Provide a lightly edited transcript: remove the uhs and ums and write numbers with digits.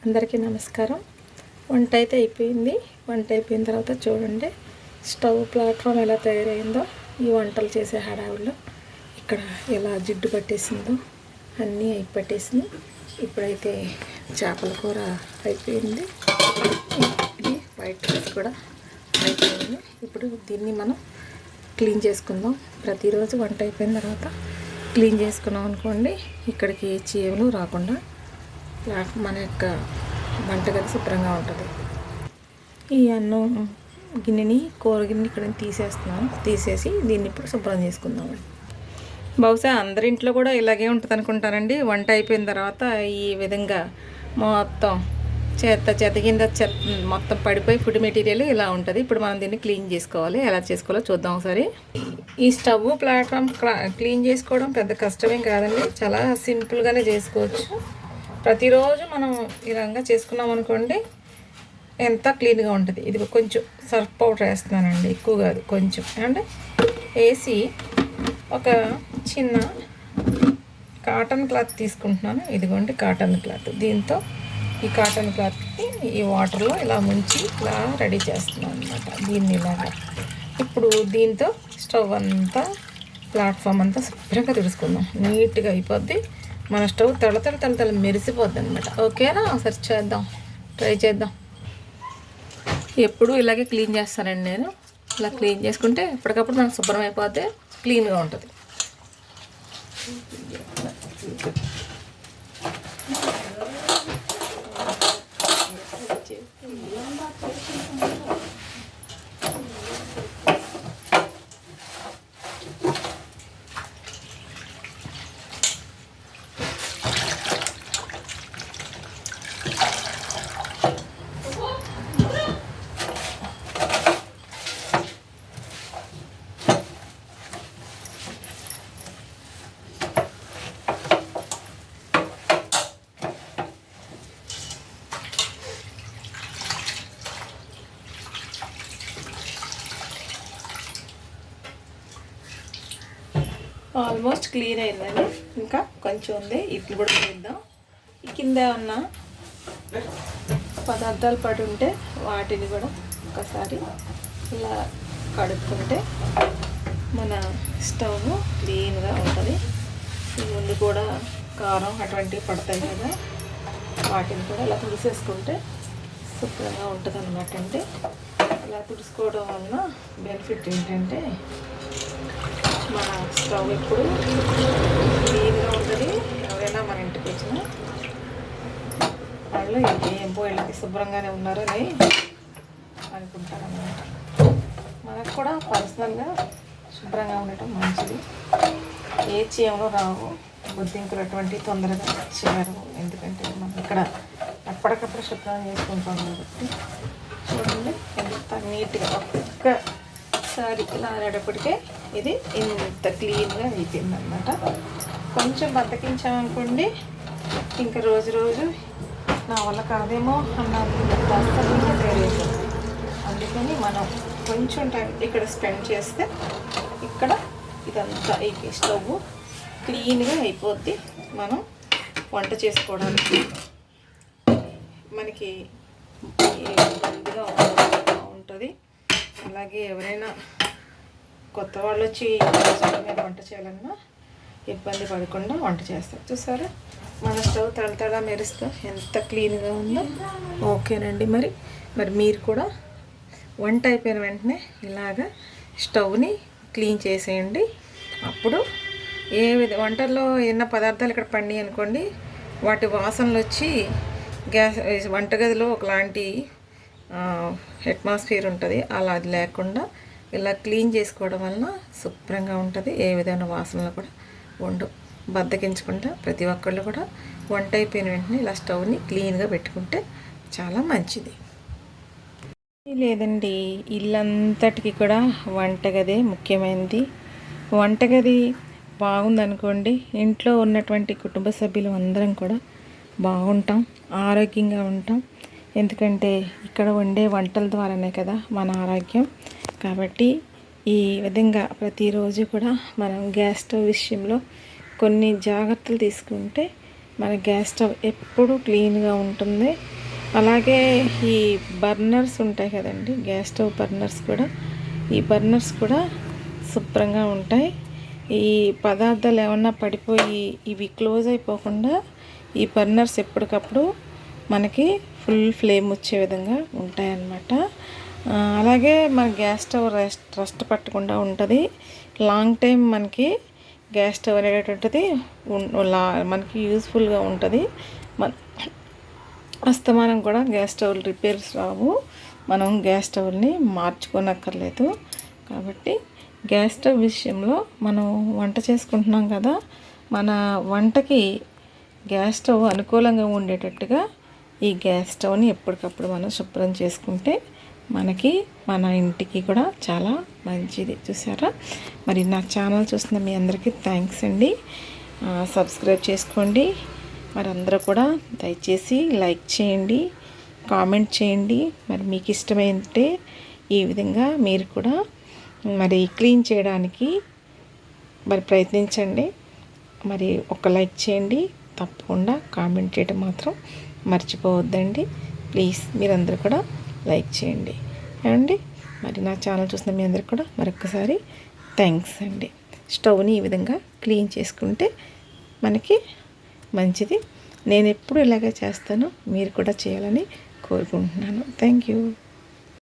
అందరికీ నమస్కారం. వంట అయితే అయిపోయింది. వంట అయిపోయిన తర్వాత చూడండి స్టవ్ ప్లాట్ఫామ్ ఎలా తయారైందో. ఈ వంటలు చేసే హడావుల్లో ఇక్కడ ఎలా జిడ్డు పట్టేసిందో అన్నీ పట్టేసింది. ఇప్పుడైతే చేపల కూర అయిపోయింది. ఇది వైట్ రైస్ కూడా అయిపోయింది. ఇప్పుడు దీన్ని మనం క్లీన్ చేసుకుందాం. ప్రతిరోజు వంట అయిపోయిన తర్వాత క్లీన్ చేసుకున్నాం అనుకోండి, ఇక్కడికి చీమలు రాకుండా మన యొక్క వంటగది శుభ్రంగా ఉంటుంది. ఈ అన్నం గిన్నెని, కూర గిన్నెని ఇక్కడ తీసేసి దీన్ని ఇప్పుడు శుభ్రం చేసుకుందామండి. బహుశా అందరింట్లో కూడా ఇలాగే ఉంటుంది అనుకుంటానండి. వంట అయిపోయిన తర్వాత ఈ విధంగా మొత్తం చెత్త కింద మొత్తం పడిపోయి ఫుడ్ మెటీరియల్ ఇలా ఉంటుంది. ఇప్పుడు మనం దీన్ని క్లీన్ చేసుకోవాలి. ఎలా చేసుకోవాలో చూద్దాం ఒకసారి. ఈ స్టవ్ ప్లాట్ఫామ్ క్లీన్ చేసుకోవడం పెద్ద కష్టమేం కాదండి. చాలా సింపుల్గానే చేసుకోవచ్చు. ప్రతిరోజు మనం ఈ విధంగా చేసుకున్నాం అనుకోండి, ఎంత క్లీన్గా ఉంటుంది. ఇది కొంచెం సర్ఫ్ పౌడర్ వేస్తున్నానండి, ఎక్కువ కాదు, కొంచెం అంటే వేసి ఒక చిన్న కాటన్ క్లాత్ తీసుకుంటున్నాను. ఇదిగోండి కాటన్ క్లాత్. దీంతో ఈ కాటన్ క్లాత్ని ఈ వాటర్లో ఇలా ముంచి ఇలా రెడీ చేస్తున్నాను అనమాట. దీన్ని ఇలాగా ఇప్పుడు దీంతో స్టవ్ అంతా ప్లాట్ఫామ్ అంతా శుభ్రంగా తుడుచుకుందాం. నీట్గా అయిపోద్ది. మన స్టవ్ తల మెరిసిపోద్ది అనమాట. ఓకేనా? ఒకసారి చేద్దాం, ట్రై చేద్దాం. ఎప్పుడు ఇలాగే క్లీన్ చేస్తానండి నేను. ఇలా క్లీన్ చేసుకుంటే ఎప్పటికప్పుడు మనకు శుభ్రం అయిపోతే క్లీన్గా ఉంటుంది. ఆల్మోస్ట్ క్లీన్ అయిందండి. ఇంకా కొంచెం ఉంది. ఇట్లు కూడా చేద్దాం. ఈ కింద ఉన్న పదార్థాలు పడి ఉంటే వాటిని కూడా ఒకసారి ఇలా కడుక్కుంటే మన స్టవ్ క్లీన్గా ఉంటుంది. ముందు కూడా కారం అటువంటివి పడతాయి కదా, వాటిని కూడా ఇలా తుడిసేసుకుంటే శుభ్రంగా ఉంటుంది అన్నమాట. అంటే ఇలా తుడుచుకోవడం వలన బెనిఫిట్ ఏంటంటే మన స్టవ్ ఎప్పుడు క్లీన్గా ఉంటుంది. ఎవరైనా మన ఇంటికి వచ్చిన వాళ్ళు ఏం పోయిళ్ళకి శుభ్రంగానే ఉన్నారని అనుకుంటారన్నమాట. మనకు కూడా పర్సనల్గా శుభ్రంగా ఉండటం మంచిది. ఏ చీమలు రావు, బొద్దింకులు అటువంటి తొందరగా చేరవు. ఎందుకంటే మనం ఇక్కడ ఎప్పటికప్పుడు శుభ్రం చేసుకుంటాం కాబట్టి. చూడండి ఎంత నీట్గా ఒక్కసారి ఇలా ఆడేటప్పటికే ఇది ఇంత క్లీన్గా అయిపోయిందన్నమాట. కొంచెం బద్దకించామనుకోండి, ఇంకా రోజు నా వల్ల కాదేమో అన్న తయారైపోతుంది. అందుకని మనం కొంచెం టైం ఇక్కడ స్పెండ్ చేస్తే ఇక్కడ ఇదంతా అయిపోయి స్టవ్ క్లీన్గా అయిపోద్ది. మనం వంట చేసుకోవడానికి మనకి ఇబ్బందిగా ఉంటుంది. అలాగే ఎవరైనా కొత్త వాళ్ళు వచ్చి మీద వంట చేయాలన్నా ఇబ్బంది పడకుండా వంట చేస్తారు. చూసారా మన స్టవ్ తడతడ మెరుస్తూ ఎంత క్లీన్గా ఉందో. ఓకేనండి. మరి మీరు కూడా వంట అయిపోయిన వెంటనే ఇలాగా స్టవ్ని క్లీన్ చేసేయండి. అప్పుడు వంటల్లో ఏమైనా పదార్థాలు ఇక్కడ పండి అనుకోండి, వాటి వాసనలు వచ్చి వంటగదిలో ఒకలాంటి అట్మాస్ఫియర్ ఉంటుంది. అలా అది లేకుండా ఇలా క్లీన్ చేసుకోవడం వలన శుభ్రంగా ఉంటుంది. ఏ విధమైన వాసనలు కూడా ఉండవు. బద్దకించకుండా ప్రతి ఒక్కళ్ళు కూడా వంట అయిపోయిన వెంటనే ఇలా స్టవ్ని క్లీన్గా పెట్టుకుంటే చాలా మంచిది. లేదండి, ఇల్లంతటికి కూడా వంటగదే ముఖ్యమైనది. వంటగది బాగుందనుకోండి, ఇంట్లో ఉన్నటువంటి కుటుంబ సభ్యులు అందరం కూడా బాగుంటాం, ఆరోగ్యంగా ఉంటాం. ఎందుకంటే ఇక్కడ వండే వంటల ద్వారానే కదా మన ఆరోగ్యం. కాబట్టి ఈ విధంగా ప్రతిరోజు కూడా మనం గ్యాస్ స్టవ్ విషయంలో కొన్ని జాగ్రత్తలు తీసుకుంటే మన గ్యాస్ స్టవ్ ఎప్పుడు క్లీన్గా ఉంటుంది. అలాగే ఈ బర్నర్స్ ఉంటాయి కదండి, గ్యాస్ స్టవ్ బర్నర్స్ కూడా, ఈ బర్నర్స్ కూడా శుభ్రంగా ఉంటాయి. ఈ పదార్థాలు ఏమన్నా పడిపోయి ఇవి క్లోజ్ అయిపోకుండా ఈ బర్నర్స్ ఎప్పటికప్పుడు మనకి ఫుల్ ఫ్లేమ్ వచ్చే విధంగా ఉంటాయన్నమాట. అలాగే మన గ్యాస్ స్టవ్ రస్ట్ పట్టకుండా ఉంటుంది. లాంగ్ టైం మనకి గ్యాస్ స్టవ్ అనేటటువంటిది మనకి యూస్ఫుల్గా ఉంటుంది. అస్తమానం కూడా గ్యాస్ స్టవ్ రిపేర్స్ రావు, మనం గ్యాస్ స్టవ్ని మార్చుకోనక్కర్లేదు. కాబట్టి గ్యాస్ స్టవ్ విషయంలో మనం వంట చేసుకుంటున్నాం కదా, మన వంటకి గ్యాస్ స్టవ్ అనుకూలంగా ఉండేటట్టుగా ఈ గ్యాస్ స్టవ్ని ఎప్పటికప్పుడు మనం శుభ్రం చేసుకుంటే మనకి మన ఇంటికి కూడా చాలా మంచిది. చూసారా? మరి నా ఛానల్ చూస్తున్న మీ అందరికీ థ్యాంక్స్ అండి. సబ్స్క్రైబ్ చేసుకోండి. మరి అందరూ కూడా దయచేసి లైక్ చేయండి, కామెంట్ చేయండి. మరి మీకు ఇష్టమైతే ఈ విధంగా మీరు కూడా మరి క్లీన్ చేయడానికి మరి ప్రయత్నించండి. మరి ఒక లైక్ చేయండి, తప్పకుండా కామెంట్ చేయడం మాత్రం మర్చిపోవద్దండి. ప్లీజ్ మీరందరూ కూడా లైక్ చేయండి అండి. మరి నా ఛానల్ చూసిన మీ అందరికి కూడా మరొకసారి థ్యాంక్స్ అండి. స్టవ్ని ఈ విధంగా క్లీన్ చేసుకుంటే మనకి మంచిది. నేను ఎప్పుడు ఇలాగే చేస్తాను, మీరు కూడా చేయాలని కోరుకుంటున్నాను. Thank you.